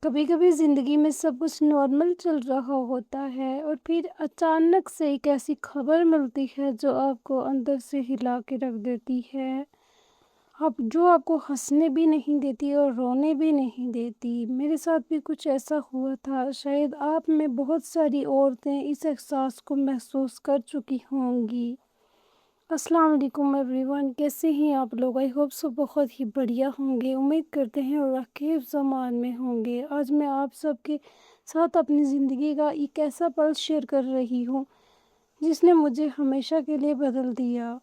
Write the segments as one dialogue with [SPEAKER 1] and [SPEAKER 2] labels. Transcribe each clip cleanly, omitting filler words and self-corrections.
[SPEAKER 1] کبھی کبھی زندگی میں سب کچھ نارمل چل رہا ہوتا ہے اور پھر اچانک سے ایک ایسی خبر ملتی ہے جو آپ کو اندر سے ہلا کے رکھ دیتی ہے، جو آپ کو ہنسنے بھی نہیں دیتی اور رونے بھی نہیں دیتی۔ میرے ساتھ بھی کچھ ایسا ہوا تھا، شاید آپ میں بہت ساری عورتیں اس احساس کو محسوس کر چکی ہوں گی۔ السلام علیکم ایوری ون، کیسے ہیں آپ لوگ؟ آئی ہوپ سو بہت ہی بڑھیا ہوں گے، امید کرتے ہیں اللہ کے حفظ و امان میں ہوں گے۔ آج میں آپ سب کے ساتھ اپنی زندگی کا ایک ایسا پل شیئر کر رہی ہوں جس نے مجھے ہمیشہ کے لیے بدل دیا۔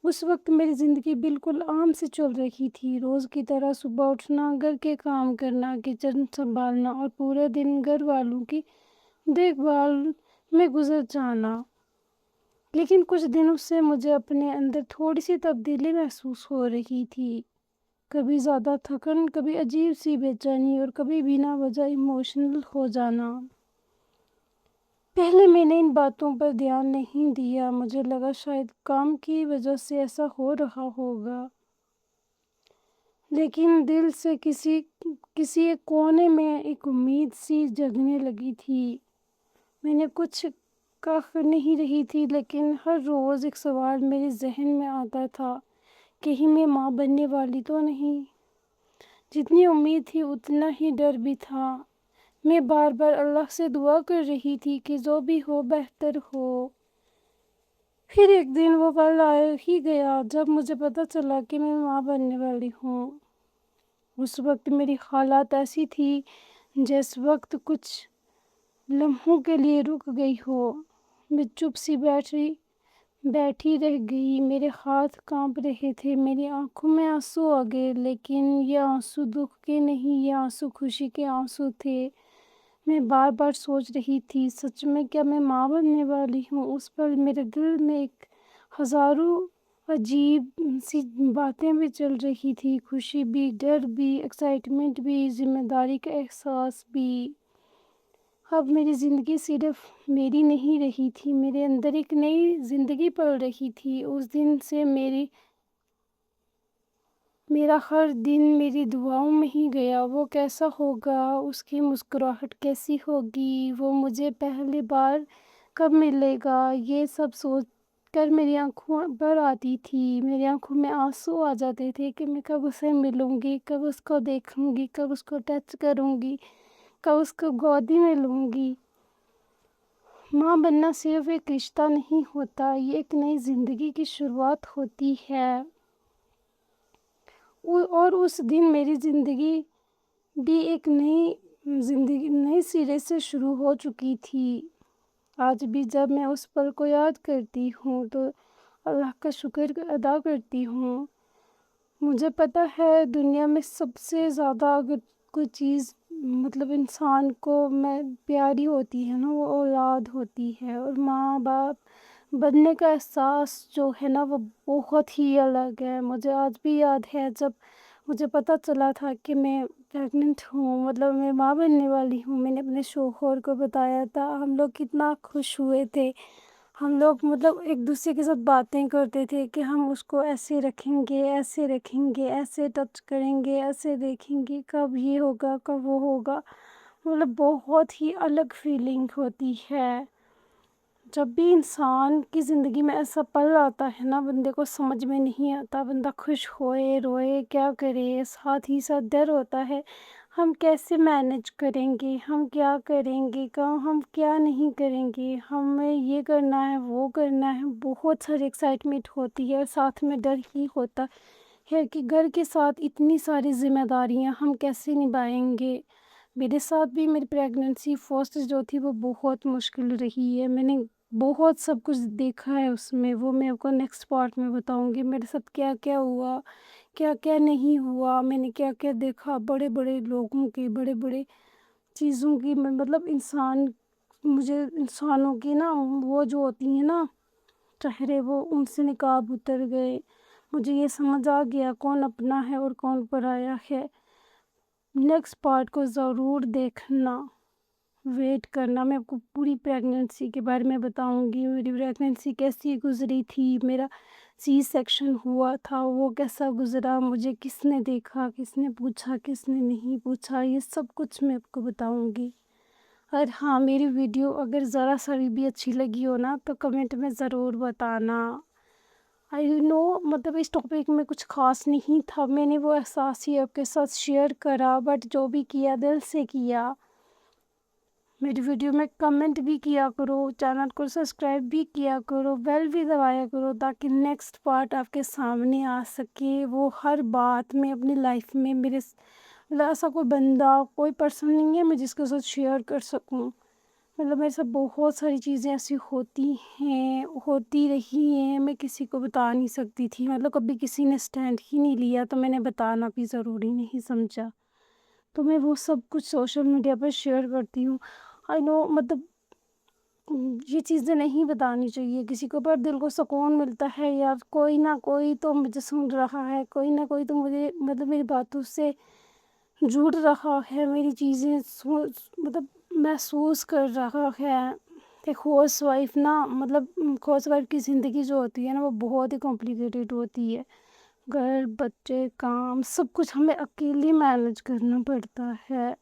[SPEAKER 1] اس وقت میری زندگی بالکل عام سے چل رہی تھی، روز کی طرح صبح اٹھنا، گھر کے کام کرنا، کچن سنبھالنا اور پورے دن گھر والوں کی دیکھ بھال میں گزر جانا۔ لیکن کچھ دنوں سے مجھے اپنے اندر تھوڑی سی تبدیلی محسوس ہو رہی تھی، کبھی زیادہ تھکن، کبھی عجیب سی بے چینی اور کبھی بنا وجہ ایموشنل ہو جانا۔ پہلے میں نے ان باتوں پر دھیان نہیں دیا، مجھے لگا شاید کام کی وجہ سے ایسا ہو رہا ہوگا، لیکن دل سے کسی ایک کونے میں ایک امید سی جگنے لگی تھی۔ میں نے کچھ کہہ نہیں رہی تھی، لیکن ہر روز ایک سوال میرے ذہن میں آتا تھا، کہیں میں ماں بننے والی تو نہیں؟ جتنی امید تھی اتنا ہی ڈر بھی تھا۔ میں بار بار اللہ سے دعا کر رہی تھی کہ جو بھی ہو بہتر ہو۔ پھر ایک دن وہ پل آ ہی گیا جب مجھے پتہ چلا کہ میں ماں بننے والی ہوں۔ اس وقت میری حالت ایسی تھی جیسے وقت کچھ لمحوں کے لیے رک گئی ہو۔ میں چپ سی بیٹھی رہ گئی، میرے ہاتھ کانپ رہے تھے، میری آنکھوں میں آنسو آ گئے، لیکن یہ آنسو دکھ کے نہیں، یہ آنسو خوشی کے آنسو تھے۔ میں بار بار سوچ رہی تھی، سچ میں کیا میں ماں بننے والی ہوں؟ اس پل میرے دل میں ایک ہزاروں عجیب سی باتیں بھی چل رہی تھی، خوشی بھی، ڈر بھی، ایکسائٹمنٹ بھی، ذمہ داری کا احساس بھی۔ اب میری زندگی صرف میری نہیں رہی تھی، میرے اندر ایک نئی زندگی پل رہی تھی۔ اس دن سے میرا ہر دن میری دعاؤں میں ہی گیا، وہ کیسا ہوگا، اس کی مسکراہٹ کیسی ہوگی، وہ مجھے پہلی بار کب ملے گا، یہ سب سوچ کر میری آنکھوں بھر آتی تھی، میری آنکھوں میں آنسو آ جاتے تھے کہ میں کب اسے ملوں گی، کب اس کو دیکھوں گی، کب اس کو ٹچ کروں گی، کب اس کو گودی میں لوں گی۔ ماں بننا صرف ایک رشتہ نہیں ہوتا، یہ ایک نئی زندگی کی شروعات ہوتی ہے۔ اور اس دن میری زندگی بھی ایک نئی سرے سے شروع ہو چکی تھی۔ آج بھی جب میں اس پل کو یاد کرتی ہوں تو اللہ کا شکر ادا کرتی ہوں۔ مجھے پتہ ہے دنیا میں سب سے زیادہ اگر کوئی چیز انسان کو پیاری ہوتی ہے نا، وہ اولاد ہوتی ہے، اور ماں باپ بننے کا احساس جو ہے نا وہ بہت ہی الگ ہے۔ مجھے آج بھی یاد ہے جب مجھے پتہ چلا تھا کہ میں پریگننٹ ہوں، میں ماں بننے والی ہوں، میں نے اپنے شوہر کو بتایا تھا، ہم لوگ کتنا خوش ہوئے تھے۔ ہم لوگ ایک دوسرے کے ساتھ باتیں کرتے تھے کہ ہم اس کو ایسے رکھیں گے، ایسے رکھیں گے، ایسے ٹچ کریں گے، ایسے دیکھیں گے، کب یہ ہوگا، کب وہ ہوگا۔ بہت ہی الگ فیلنگ ہوتی ہے۔ جب بھی انسان کی زندگی میں ایسا پل آتا ہے نا، بندے کو سمجھ میں نہیں آتا، بندہ خوش ہوئے روئے کیا کرے، ساتھ ہی ساتھ ڈر ہوتا ہے ہم کیسے مینج کریں گے، ہم کیا کریں گے، ہم کیا نہیں کریں گے، ہمیں یہ کرنا ہے وہ کرنا ہے، بہت ساری ایکسائٹمنٹ ہوتی ہے، اور ساتھ میں ڈر ہی ہوتا ہے کہ گھر کے ساتھ اتنی ساری ذمہ داریاں ہم کیسے نبھائیں گے۔ میرے ساتھ بھی میری پریگننسی فرسٹ جو تھی وہ بہت مشکل رہی ہے، میں نے بہت سب کچھ دیکھا ہے اس میں، وہ میں آپ کو نیکسٹ پارٹ میں بتاؤں گی میرے ساتھ کیا کیا ہوا، کیا کیا نہیں ہوا، میں نے کیا کیا دیکھا، بڑے بڑے لوگوں کی، بڑے بڑے چیزوں کی، مجھے انسانوں کی نا وہ جو ہوتی ہیں نا چہرے، وہ ان سے نقاب اتر گئے، مجھے یہ سمجھ آ گیا کون اپنا ہے اور کون پرایا ہے۔ نیکسٹ پارٹ کو ضرور دیکھنا۔ ویٹ کرنا. میں آپ کو پوری پریگننسی کے بارے میں بتاؤں گی. میری پریگننسی کیسی گزری تھی، میرا سی سیکشن ہوا تھا وہ کیسا گزرا، مجھے کس نے دیکھا، کس نے پوچھا، کس نے نہیں پوچھا، یہ سب کچھ میں آپ کو بتاؤں گی. اور ہاں، میری ویڈیو اگر ذرا سا بھی اچھی لگی ہو نا تو کمنٹ میں ضرور بتانا. آئی نو مطلب اس ٹاپک میں کچھ خاص نہیں تھا، میں نے وہ احساس ہی آپ کے ساتھ شیئر کرا، بٹ جو بھی کیا دل سے کیا. میری ویڈیو میں کمنٹ بھی کیا کرو، چینل کو سبسکرائب بھی کیا کرو، بیل بھی دبایا کرو تاکہ نیکسٹ پارٹ آپ کے سامنے آ سکے. وہ ہر بات میں اپنی لائف میں میرے مطلب ایسا کوئی بندہ، کوئی پرسن نہیں ہے میں جس کے ساتھ شیئر کر سکوں. مطلب میرے ساتھ بہت ساری چیزیں ایسی ہوتی رہی ہیں، میں کسی کو بتا نہیں سکتی تھی. مطلب کبھی کسی نے اسٹینڈ ہی نہیں لیا تو میں نے بتانا بھی ضروری نہیں سمجھا. تو میں وہ سب کچھ سوشل میڈیا پر شیئر کرتی ہوں. آئی نو مطلب یہ چیزیں نہیں بتانی چاہیے کسی کو، پر دل کو سکون ملتا ہے یار کوئی نہ کوئی تو مجھے سن رہا ہے، کوئی نہ کوئی تو مجھے مطلب میری باتوں سے جڑ رہا ہے، میری چیزیں مطلب محسوس کر رہا ہے. ایک ہاؤس وائف نا مطلب ہاؤس وائف کی زندگی جو ہوتی ہے نا وہ بہت ہی کمپلیکیٹڈ ہوتی ہے. گھر، بچے، کام سب کچھ ہمیں اکیلے مینیج کرنا پڑتا ہے.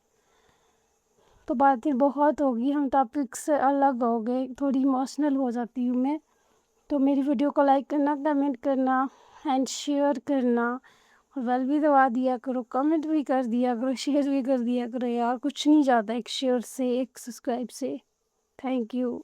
[SPEAKER 1] تو باتیں بہت ہوگی، ہم ٹاپک سے الگ ہو گئے، تھوڑی ایموشنل ہو جاتی ہوں میں. تو میری ویڈیو کو لائک کرنا، کمنٹ کرنا اینڈ شیئر کرنا، اور بیل بھی دبا دیا کرو، کمنٹ بھی کر دیا کرو، شیئر بھی کر دیا کرو. یار کچھ نہیں جاتا ایک شیئر سے، ایک سبسکرائب سے. Thank you.